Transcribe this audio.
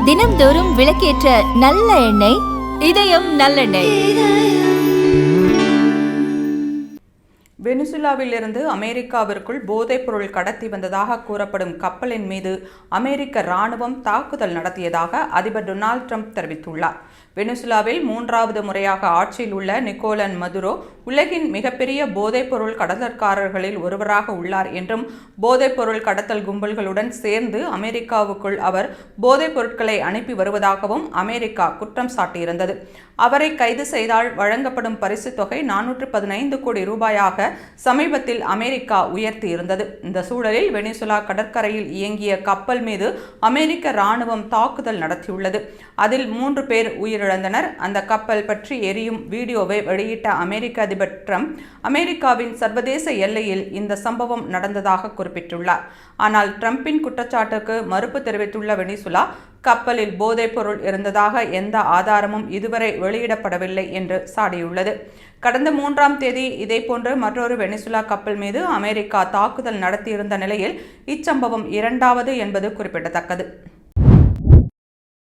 தினம்தோறும் விளக்கேற்ற நல்ல எண்ணெய் இதயம் நல்லெண்ணெய். வெனிசுலாவில் இருந்து அமெரிக்காவிற்குள் போதைப் பொருள் கடத்தி வந்ததாக கூறப்படும் கப்பலின் மீது அமெரிக்க இராணுவம் தாக்குதல் நடத்தியதாக அதிபர் டொனால்ட் ட்ரம்ப் தெரிவித்துள்ளார். வெனிசுலாவில் 3வது முறையாக ஆட்சியில் உள்ள நிக்கோலஸ் மதுரோ உலகின் மிகப்பெரிய போதைப் பொருள் கடத்தல்காரர்களில் ஒருவராக உள்ளார் என்றும், போதைப் பொருள் கடத்தல் கும்பல்களுடன் சேர்ந்து அமெரிக்காவுக்குள் அவர் போதைப் பொருட்களை அனுப்பி வருவதாகவும் அமெரிக்கா குற்றம் சாட்டியிருந்தது. அவரை கைது செய்தால் வழங்கப்படும் பரிசு தொகை 415 கோடி ரூபாயாக சமீபத்தில் அமெரிக்கா உயர்த்தியிருந்தது. இந்த சூழலில் வெனிசுலா கடற்கரையில் இயங்கிய கப்பல் மீது அமெரிக்க இராணுவம் தாக்குதல் நடத்தியுள்ளது. அதில் 3 பேர் உயிரிழந்தனர். அந்த கப்பல் பற்றி எரியும் வீடியோவை வெளியிட்ட அமெரிக்க அதிபர் ட்ரம்ப், அமெரிக்காவின் சர்வதேச எல்லையில் இந்த சம்பவம் நடந்ததாக குறிப்பிட்டுள்ளார். ஆனால் ட்ரம்பின் குற்றச்சாட்டுக்கு மறுப்பு தெரிவித்துள்ள வெனிசுலா, கப்பலில் போதைப் பொருள் இருந்ததாக எந்த ஆதாரமும் இதுவரை வெளியிடப்படவில்லை என்று சாடியுள்ளது. கடந்த 3ஆம் தேதி இதேபோன்று மற்றொரு வெனிசுலா கப்பல் மீது அமெரிக்கா தாக்குதல் நடத்தியிருந்த நிலையில் இச்சம்பவம் 2வது என்பது குறிப்பிடத்தக்கது.